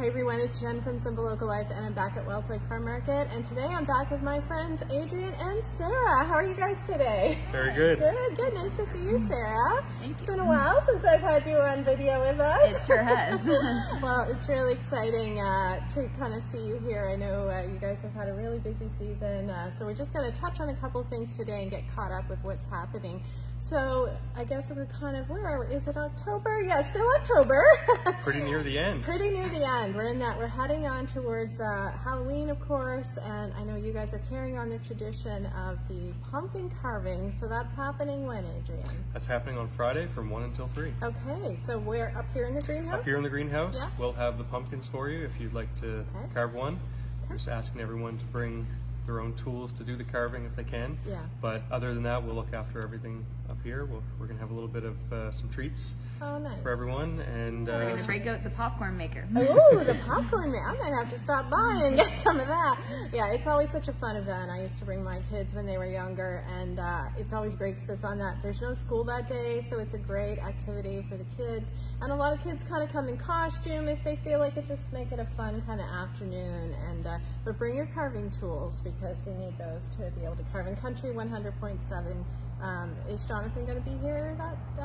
Hi everyone, it's Jen from Simple Local Life, and I'm back at Wells Lake Farm Market, and today I'm back with my friends Adrien and Sarah. How are you guys today? Very good. Good. Nice to see you, Sarah. It's been a while since I've had you on video with us. It sure has. Well, it's really exciting to kind of see you here. I know you guys have had a really busy season, so we're just going to touch on a couple things today and get caught up with what's happening. So I guess we're kind of, is it October? Yeah, still October. Pretty near the end. Pretty near the end. We're heading on towards Halloween, of course, and I know you guys are carrying on the tradition of the pumpkin carving. So that's happening when, Adrien? That's happening on Friday from 1 until 3. Okay, so we're up here in the greenhouse? Up here in the greenhouse, yeah. We'll have the pumpkins for you if you'd like to carve one. We're just asking everyone to bring their own tools to do the carving if they can. Yeah. But other than that, we'll look after everything up here. We're going to have a little bit of some treats for everyone. And we're going to break out the popcorn maker. Ooh, the popcorn maker. I might have to stop by and get some of that. Yeah, it's always such a fun event. I used to bring my kids when they were younger, and it's always great because it's on that. There's no school that day, so it's a great activity for the kids. And a lot of kids kind of come in costume if they feel like it, just make it a fun kind of afternoon. And but bring your carving tools because they need those to be able to carve. In Country 100.7, is Jonathan going to be here?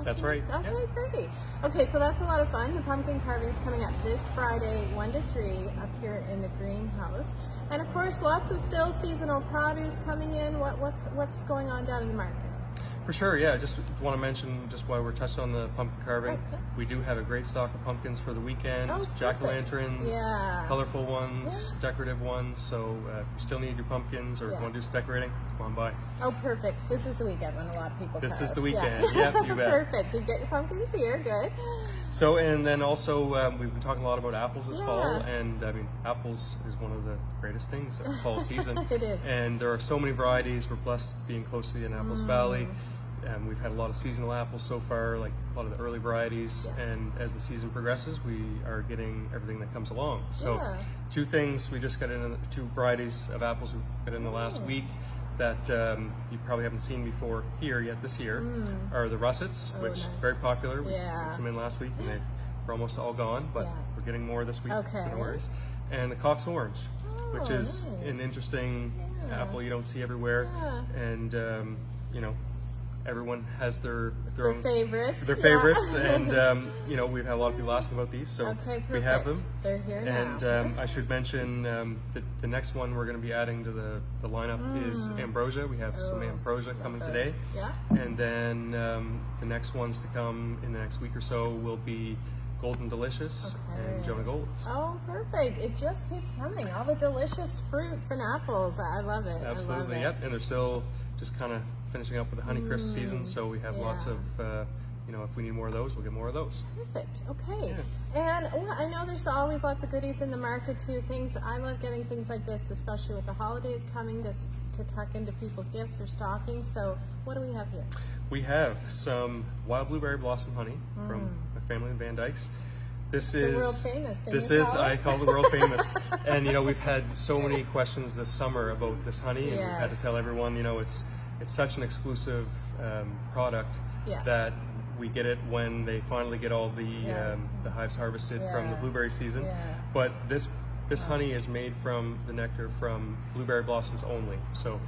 That's right. Okay, yeah. Great. Okay, so that's a lot of fun. The pumpkin carving's coming up this Friday, 1 to 3, up here in the greenhouse. And of course, lots of still seasonal produce coming in. What's going on down in the market? For sure, yeah. Just want to mention, just while we're touched on the pumpkin carving, we do have a great stock of pumpkins for the weekend. Jack-o'-lanterns, colorful ones, decorative ones. So if you still need your pumpkins or want to do some decorating, come on by. Oh, perfect. This is the weekend when a lot of people This carve. is the weekend, yeah, you bet. Perfect. So you get your pumpkins here, good. So, and then also, we've been talking a lot about apples this fall, and I mean, apples is one of the greatest things of the fall season. It is. And there are so many varieties. We're blessed being close to the Annapolis Valley. We've had a lot of seasonal apples so far, like a lot of the early varieties, and as the season progresses, we are getting everything that comes along. So two things, we just got in, 2 varieties of apples we got in the last week that you probably haven't seen before here yet this year, are the russets, which are very popular. We got some in last week and they were almost all gone, but we're getting more this week, so no worries. And the Cox Orange, which is an interesting apple you don't see everywhere, and you know, everyone has their own favorites. And you know, we've had a lot of people asking about these, so we have them. They're here and now. I should mention that the next one we're going to be adding to the lineup is ambrosia. We have some ambrosia coming today, and then the next ones to come in the next week or so will be Golden Delicious and Jonah Golds. Oh, perfect. It just keeps coming. All the delicious fruits and apples. I love it. Absolutely, I love it. Yep. And they're still just kind of finishing up with the Honeycrisp season, so we have lots of, you know, if we need more of those, we'll get more of those. Perfect. Okay. And I know there's always lots of goodies in the market too. I love getting things like this, especially with the holidays coming, to tuck into people's gifts or stockings. So what do we have here? We have some wild blueberry blossom honey from my family in Van Dykes. This is the world famous. I call it the world famous. And you know, we've had so many questions this summer about this honey, and we've had to tell everyone, you know, it's such an exclusive product that we get it when they finally get all the hives harvested from the blueberry season. But this honey is made from the nectar from blueberry blossoms only. So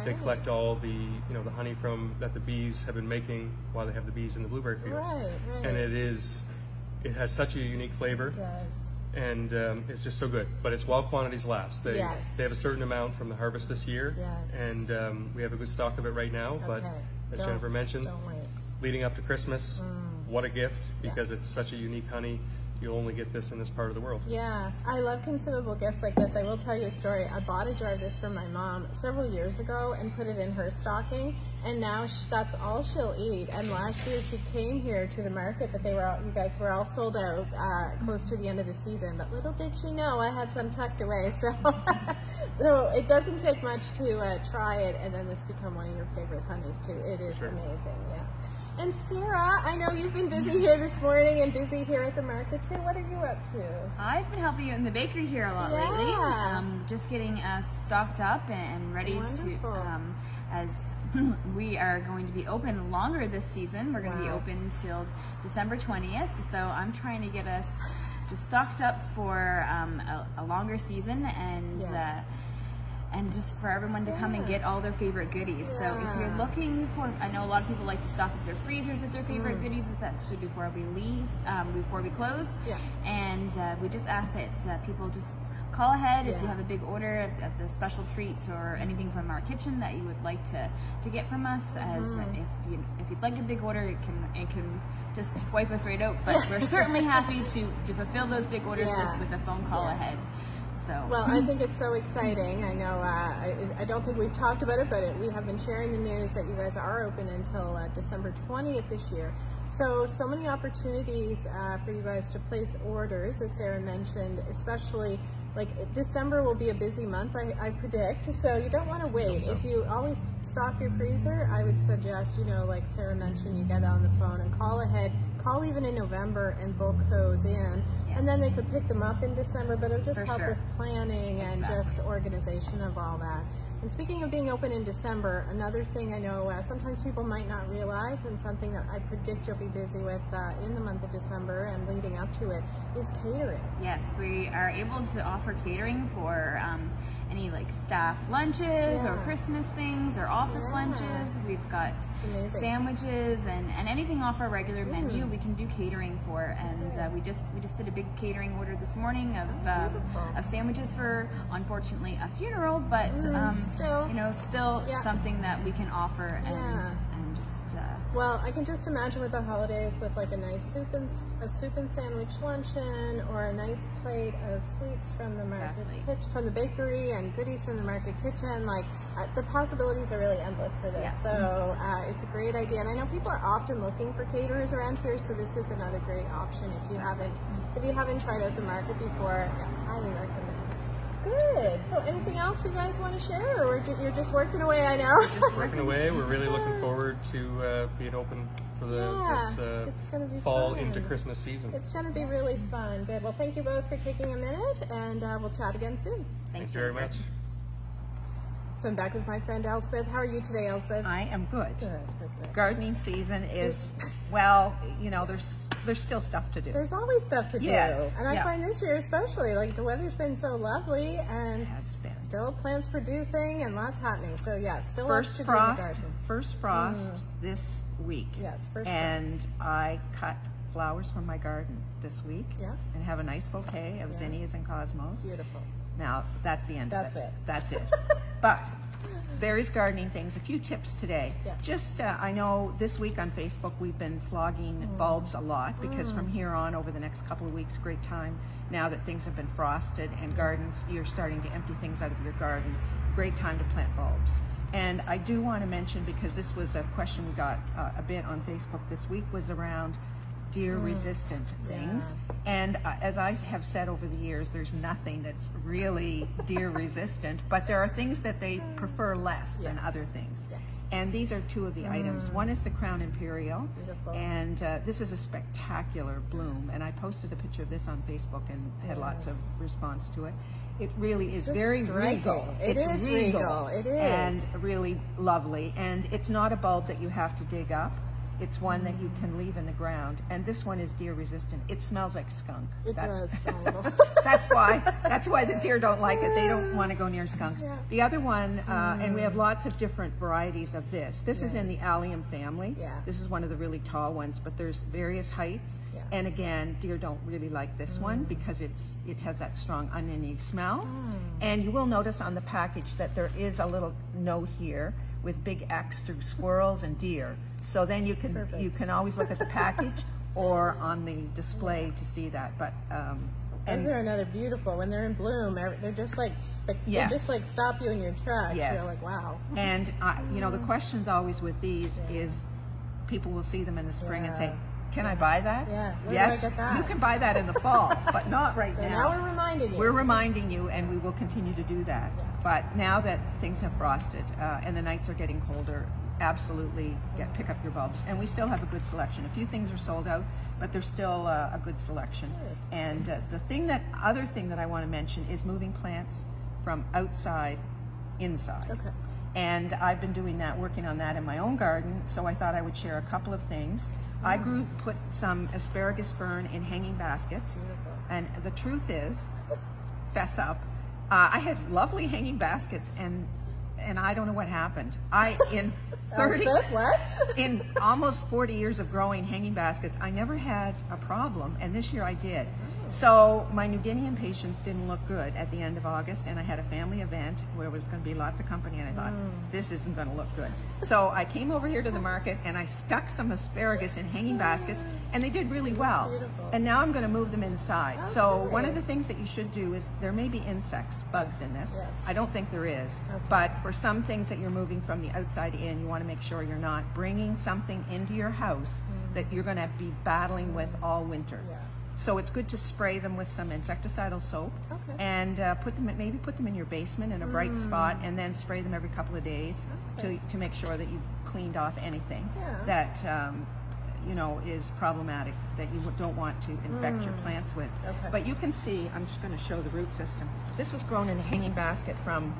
they collect all the, you know, the honey that the bees have been making while they have the bees in the blueberry fields. And it has such a unique flavor. It does. And it's just so good, but it's while quantities last. They have a certain amount from the harvest this year, and we have a good stock of it right now. But as Jennifer mentioned, leading up to Christmas, what a gift, because it's such a unique honey. You'll only get this in this part of the world. Yeah, I love consumable gifts like this. I will tell you a story. I bought a jar of this for my mom several years ago and put it in her stocking, and now that's all she'll eat. And last year she came here to the market, but you guys were all sold out close to the end of the season. But little did she know I had some tucked away. So, so it doesn't take much to try it, and then this become one of your favorite honeys too. It is amazing, And Sarah, I know you've been busy here this morning and busy here at the market too. What are you up to? I've been helping you in the bakery here a lot lately. Just getting us stocked up and ready to, as we are going to be open longer this season. We're going to be open till December 20th. So I'm trying to get us just stocked up for a longer season, and just for everyone to come and get all their favorite goodies. So if you're looking for, I know a lot of people like to stock up their freezers with their favorite goodies, especially before we leave, before we close. And we just ask that people just call ahead if you have a big order of the special treats or anything from our kitchen that you would like to get from us. As if you'd like a big order, it can just wipe us right out. But we're certainly happy to fulfill those big orders just with a phone call ahead. So. Well, I think it's so exciting. I know, I don't think we've talked about it, but we have been sharing the news that you guys are open until December 20th this year. So many opportunities for you guys to place orders, as Sarah mentioned, especially like December will be a busy month, I predict, so you don't want to wait. If you always stock your freezer, I would suggest, you know, like Sarah mentioned, you get on the phone and call ahead, call even in November and book those in, and then they could pick them up in December, but it'll just help with planning and just organization of all that. And speaking of being open in December, another thing I know sometimes people might not realize, and something that I predict you'll be busy with in the month of December and leading up to it, is catering. Yes, we are able to offer catering for any like staff lunches or Christmas things or office lunches. We've got sandwiches and anything off our regular menu we can do catering for. And we just did a big catering order this morning of sandwiches for, unfortunately, a funeral, but still, you know, something that we can offer and just. Well, I can just imagine with the holidays, with like a nice soup and sandwich luncheon, or a nice plate of sweets from the market from the bakery, and goodies from the market kitchen. Like the possibilities are really endless for this. So it's a great idea, and I know people are often looking for caterers around here. So this is another great option if you haven't tried out the market before. Highly recommend. Good. So anything else you guys want to share, or you're just working away? I know. Just working away. We're really looking forward to being open for this fall into Christmas season. It's going to be really fun. Good. Well, thank you both for taking a minute, and we'll chat again soon. Thank you very much. So I'm back with my friend Elspeth. How are you today, Elspeth? I am good. Good. Gardening season is, well, you know, there's still stuff to do. There's always stuff to do. Yes. And I find this year especially, like the weather's been so lovely, and still plants producing and lots happening. So yeah, still lots to do in the garden. First frost this week. Yes, first frost. And I cut flowers from my garden this week and have a nice bouquet of zinnias and cosmos. Beautiful. Now, that's the end of it. That's it. But there is gardening things. A few tips today. Just, I know this week on Facebook we've been flogging bulbs a lot, because from here on, over the next couple of weeks, great time, now that things have been frosted and gardens, you're starting to empty things out of your garden, great time to plant bulbs. And I do want to mention, because this was a question we got a bit on Facebook this week, was around deer-resistant things. And as I have said over the years, there's nothing that's really deer-resistant, but there are things that they prefer less than other things. And these are two of the items. One is the Crown Imperial, and this is a spectacular bloom. And I posted a picture of this on Facebook and had lots of response to it. It really is very regal. It's regal. It is. And really lovely. And it's not a bulb that you have to dig up. It's one that you can leave in the ground, and this one is deer resistant. It smells like skunk. It does. That's why the deer don't like it. They don't want to go near skunks. The other one, and we have lots of different varieties of this. This is in the allium family. This is one of the really tall ones, but there's various heights. And again, deer don't really like this one because it has that strong oniony smell. And you will notice on the package that there is a little note here with big X through squirrels and deer. So then you can always look at the package or on the display to see that. But those are another beautiful. When they're in bloom, they're just like they just like stop you in your tracks. You're like, wow. And you know, the questions always with these is people will see them in the spring and say, can I buy that? Where yes, do I get that? You can buy that in the fall, but not right now. Now we're reminding you. We're reminding you, and we will continue to do that. But now that things have frosted and the nights are getting colder, absolutely pick up your bulbs. And we still have a good selection. A few things are sold out, but there's still a good selection. And the other thing that I want to mention is moving plants from outside inside. And I've been doing that, working on that in my own garden, so I thought I would share a couple of things. I put some asparagus fern in hanging baskets, And the truth is, fess up, I had lovely hanging baskets, and I don't know what happened. In almost 40 years of growing hanging baskets, I never had a problem, and this year I did. So my New Guinean patients didn't look good at the end of August, and I had a family event where there was going to be lots of company, and I thought, this isn't going to look good. So I came over here to the market, and I stuck some asparagus in hanging baskets, and they did really well. And now I'm going to move them inside. Okay. So one of the things that you should do is, there may be insects, bugs in this. Yes. I don't think there is. Okay. But for some things that you're moving from the outside in, you want to make sure you're not bringing something into your house that you're going to be battling with all winter. Yeah. So it's good to spray them with some insecticidal soap, and put them in your basement in a bright spot, and then spray them every couple of days to make sure that you've cleaned off anything that you know, is problematic, that you don't want to infect your plants with. But you can see, I'm just going to show the root system. This was grown in a hanging basket from,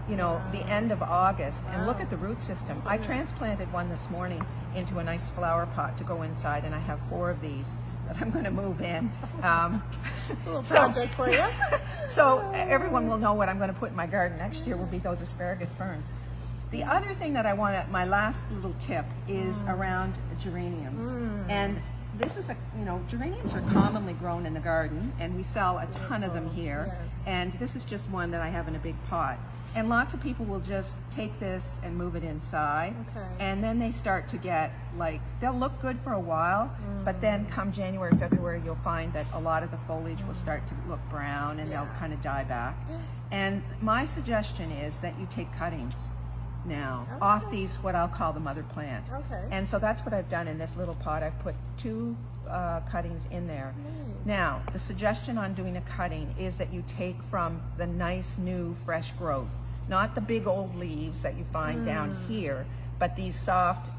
you know, the end of August, and look at the root system. I transplanted one this morning into a nice flower pot to go inside, and I have 4 of these that I'm going to move in. It's a little project for you. So everyone will know what I'm going to put in my garden next year will be those asparagus ferns. The other thing that I want to, my last little tip is around geraniums. And this is geraniums are commonly grown in the garden, and we sell a ton of them here. Yes. And this is just one that I have in a big pot. And lots of people will just take this and move it inside. And then they start to get, like, they'll look good for a while, but then come January, February, you'll find that a lot of the foliage will start to look brown, and they'll kind of die back. And my suggestion is that you take cuttings now off these, what I'll call the mother plant. And so that's what I've done in this little pot. I've put 2 cuttings in there. Now, the suggestion on doing a cutting is that you take from the nice new fresh growth, not the big old leaves that you find down here, but these soft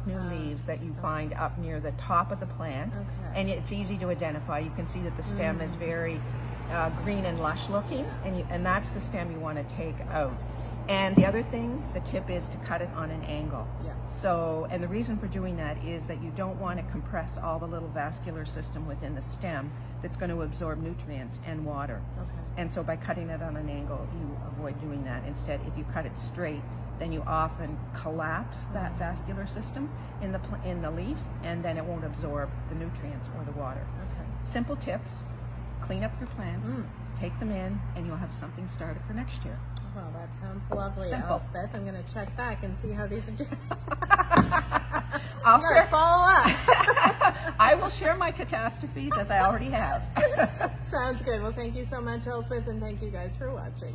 new leaves that you find up near the top of the plant. And it's easy to identify. You can see that the stem is very green and lush looking, and that's the stem you want to take out. And the other thing, the tip is to cut it on an angle. So, and the reason for doing that is that you don't want to compress all the little vascular system within the stem that's going to absorb nutrients and water. And so by cutting it on an angle, you avoid doing that. Instead, if you cut it straight, then you often collapse that vascular system in the leaf, and then it won't absorb the nutrients or the water. Simple tips: clean up your plants, take them in, and you'll have something started for next year. Well, that sounds lovely, Elspeth. I'm going to check back and see how these are doing. I'll follow up. I will share my catastrophes, as I already have. Sounds good. Well, thank you so much, Elspeth, and thank you guys for watching.